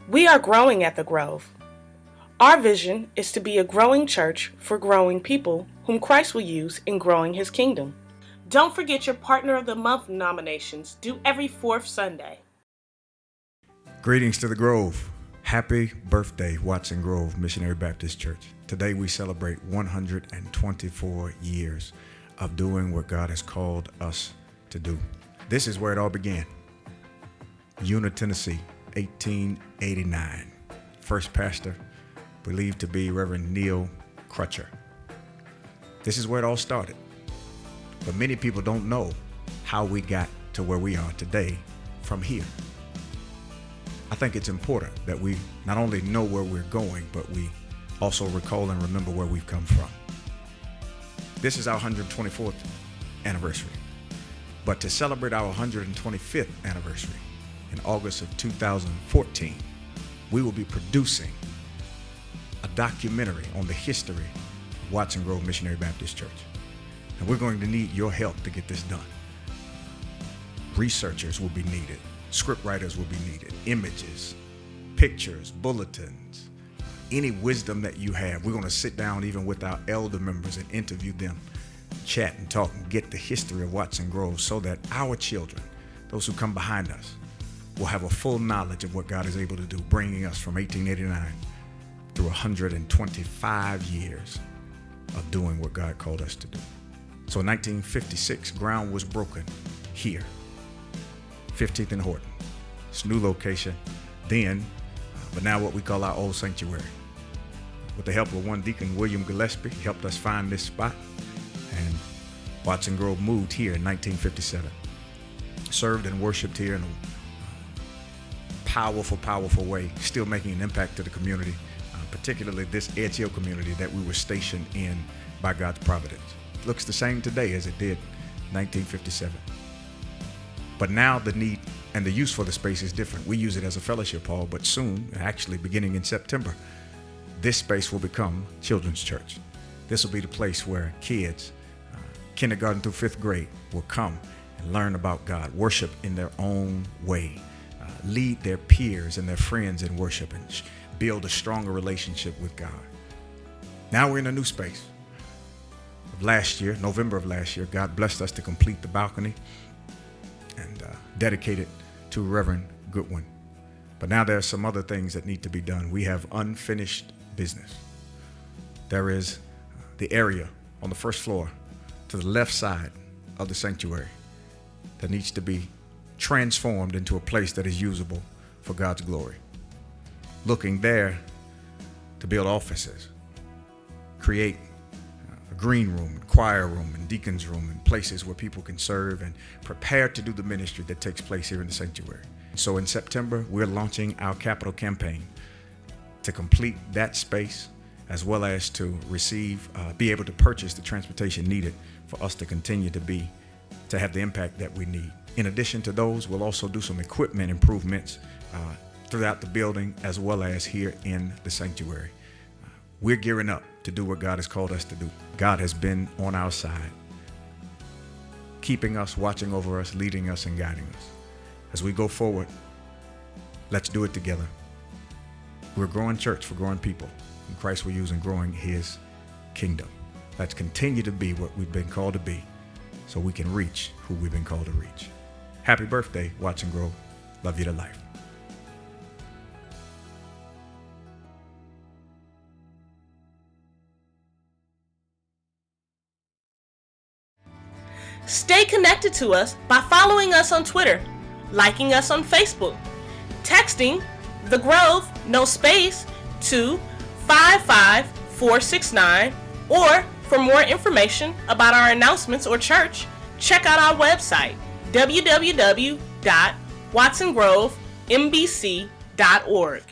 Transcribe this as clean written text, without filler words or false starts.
We are growing at the Grove. Our vision is to be a growing church for growing people whom Christ will use in growing his kingdom. Don't forget your Partner of the Month nominations due every fourth Sunday. Greetings to the Grove. Happy birthday, Watson Grove Missionary Baptist Church. Today we celebrate 124 years of doing what God has called us to do. This is where it all began. Una, Tennessee, 1889. First pastor, believed to be Reverend Neil Crutcher. This is where it all started. But many people don't know how we got to where we are today from here. I think it's important that we not only know where we're going, but we also recall and remember where we've come from. This is our 124th anniversary. But to celebrate our 125th anniversary in August of 2014, we will be producing a documentary on the history of Watson Grove Missionary Baptist Church. And we're going to need your help to get this done. Researchers will be needed. Script writers will be needed. Images, pictures, bulletins, any wisdom that you have. We're going to sit down even with our elder members and interview them, chat and talk and get the history of Watson Grove so that our children, those who come behind us, will have a full knowledge of what God is able to do, bringing us from 1889 through 125 years of doing what God called us to do. So in 1956, ground was broken here, 15th and Horton. It's a new location then, but now what we call our old sanctuary. With the help of one deacon, William Gillespie, helped us find this spot, and Watson Grove moved here in 1957. Served and worshiped here in a powerful, powerful way, still making an impact to the community, particularly this Edge Hill community that we were stationed in by God's providence. Looks the same today as it did 1957. But now the need and the use for the space is different. We use it as a fellowship hall, but soon, actually beginning in September, this space will become Children's Church. This will be the place where kids, kindergarten through fifth grade, will come and learn about God, worship in their own way, lead their peers and their friends in worship, and build a stronger relationship with God. Now we're in a new space. Last year, November of last year, God blessed us to complete the balcony and dedicate it to Reverend Goodwin. But now there are some other things that need to be done. We have unfinished business. There is the area on the first floor to the left side of the sanctuary that needs to be transformed into a place that is usable for God's glory. Looking there to build offices, create a green room, choir room, and deacon's room, and places where people can serve and prepare to do the ministry that takes place here in the sanctuary. So in September, we're launching our capital campaign to complete that space, as well as to be able to purchase the transportation needed for us to continue to have the impact that we need. In addition to those, we'll also do some equipment improvements throughout the building, as well as here in the sanctuary. We're gearing up to do what God has called us to do. God has been on our side, keeping us, watching over us, leading us, and guiding us. As we go forward, let's do it together. We're a growing church for growing people, and Christ will use in growing his kingdom. Let's continue to be what we've been called to be so we can reach who we've been called to reach. Happy birthday, Watson Grove. Love you to life. Stay connected to us by following us on Twitter, liking us on Facebook, texting The Grove, no space, to 55469, or for more information about our announcements or church, check out our website, www.watsongrovembc.org.